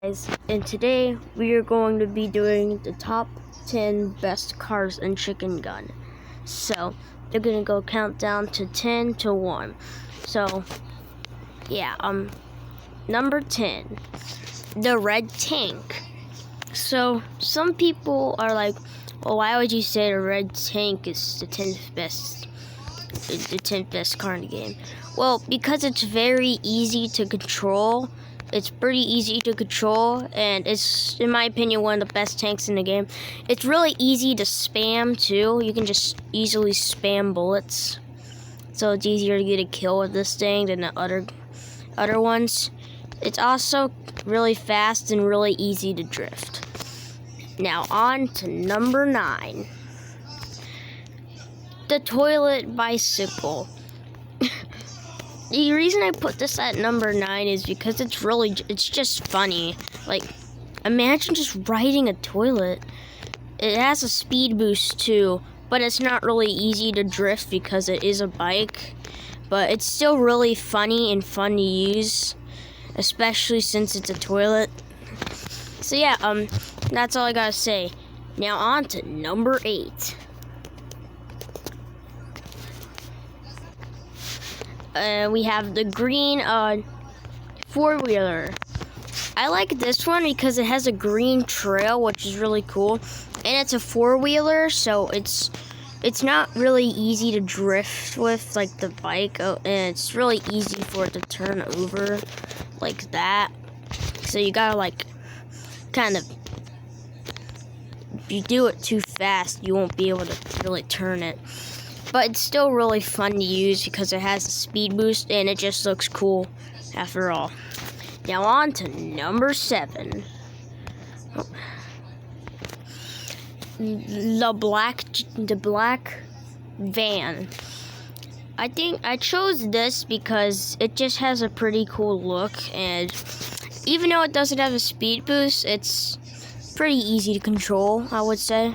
Guys, and today we are going to be doing the top 10 best cars in Chicken Gun. So, they're gonna go count down to 10 to 1. So, yeah, number 10, the red tank. So, some people are like, well, why would you say the red tank is the 10th best car in the game? Well, because it's very easy to control. It's pretty easy to control, and it's, in my opinion, one of the best tanks in the game. It's really easy to spam, too. You can just easily spam bullets. So it's easier to get a kill with this thing than the other ones. It's also really fast and really easy to drift. Now on to number 9. The toilet bicycle. The reason I put this at number 9 is because it's just funny. Like, imagine just riding a toilet. It has a speed boost too, but it's not really easy to drift because it is a bike. But it's still really funny and fun to use, especially since it's a toilet. So yeah, that's all I gotta say. Now on to number 8. We have the green four-wheeler. I like this one because it has a green trail, which is really cool, and it's a four-wheeler, so it's not really easy to drift with like the bike, and it's really easy for it to turn over like that. So you gotta like kind of, if you do it too fast, you won't be able to really turn it. But it's still really fun to use because it has a speed boost and it just looks cool after all. Now on to number 7. The black van. I think I chose this because it just has a pretty cool look, and even though it doesn't have a speed boost, it's pretty easy to control, I would say.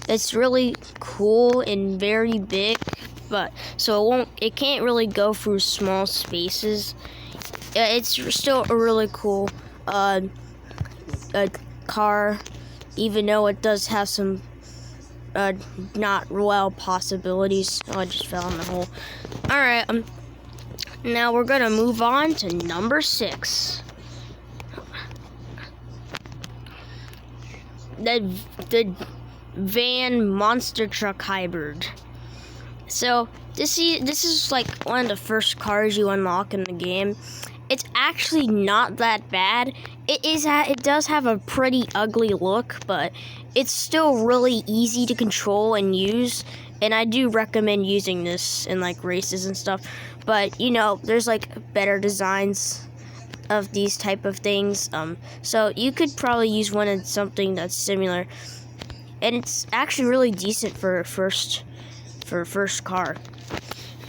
It's really cool and very big, but so it can't really go through small spaces. It's still a really cool car, even though it does have some not well possibilities. Oh, I just fell in the hole. All right, now we're gonna move on to number 6. The van monster truck hybrid. So this is like one of the first cars you unlock in the game. It's actually not that bad. It does have a pretty ugly look, but it's still really easy to control and use, and I do recommend using this in like races and stuff. But you know, there's like better designs of these type of things, so you could probably use one in something that's similar. And it's actually really decent for a first car.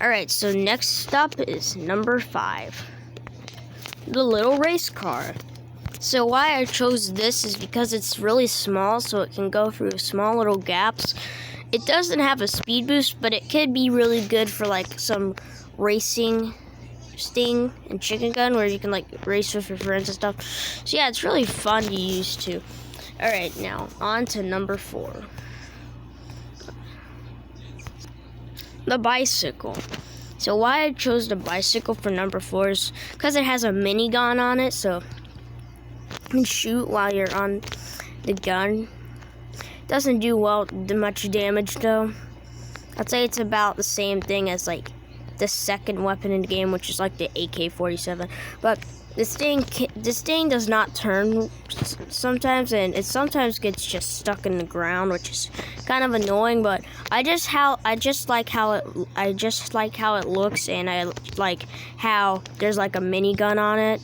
Alright, so next up is number 5. The little race car. So why I chose this is because it's really small, so it can go through small little gaps. It doesn't have a speed boost, but it could be really good for like some racing thing in Chicken Gun where you can like race with your friends and stuff. So yeah, it's really fun to use too. Alright, now on to number 4. The bicycle. So why I chose the bicycle for number 4 is because it has a minigun on it, so you can shoot while you're on the gun. Doesn't do much damage though. I'd say it's about the same thing as like the second weapon in the game, which is like the AK-47. But this thing does not turn sometimes, and it sometimes gets just stuck in the ground, which is kind of annoying. But I just like how it looks, and I like how there's like a minigun on it,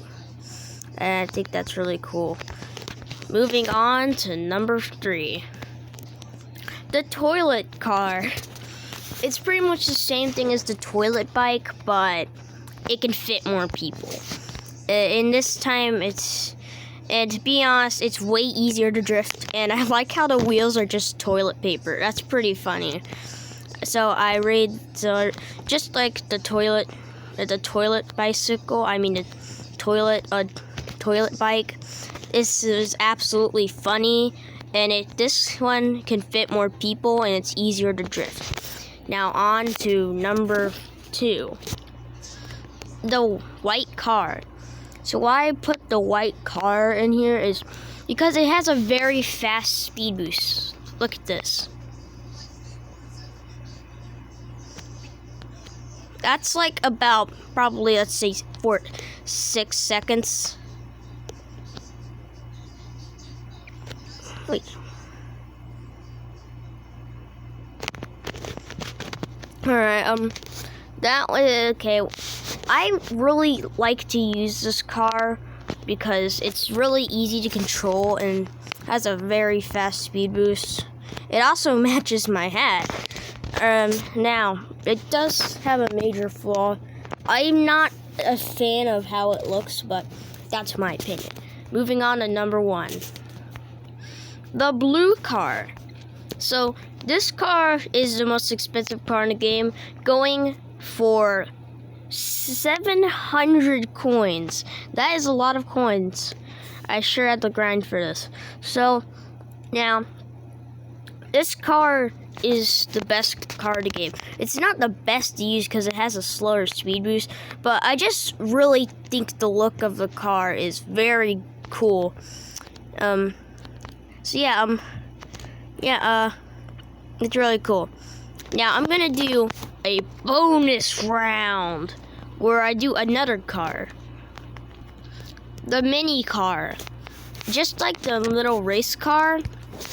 and I think that's really cool. Moving on to number 3, the toilet car. It's pretty much the same thing as the toilet bike, but it can fit more people. In this time, and to be honest, it's way easier to drift, and I like how the wheels are just toilet paper. That's pretty funny. So just like the toilet bicycle, I mean the toilet toilet bike. This is absolutely funny, and this one can fit more people, and it's easier to drift. Now on to number 2, the white car. So why I put the white car in here is because it has a very fast speed boost. Look at this. That's like about probably, let's say, 6 seconds. Wait. Alright, that was okay. I really like to use this car because it's really easy to control and has a very fast speed boost. It also matches my hat. Now, it does have a major flaw. I'm not a fan of how it looks, but that's my opinion. Moving on to number 1. The blue car. So, this car is the most expensive car in the game, going for 700 coins. That is a lot of coins. I sure had to grind for this. So, now, this car is the best car in the game. It's not the best to use because it has a slower speed boost, but I just really think the look of the car is very cool. So yeah, it's really cool. Now I'm gonna do a bonus round where I do another car. The mini car. Just like the little race car,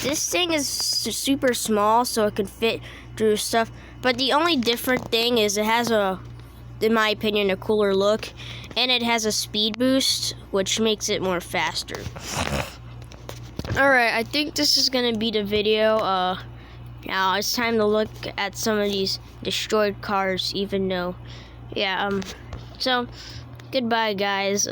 this thing is super small so it can fit through stuff. But the only different thing is it has in my opinion, a cooler look. And it has a speed boost, which makes it more faster. Alright, I think this is gonna be the video. Now it's time to look at some of these destroyed cars, even though, yeah, so, goodbye guys, see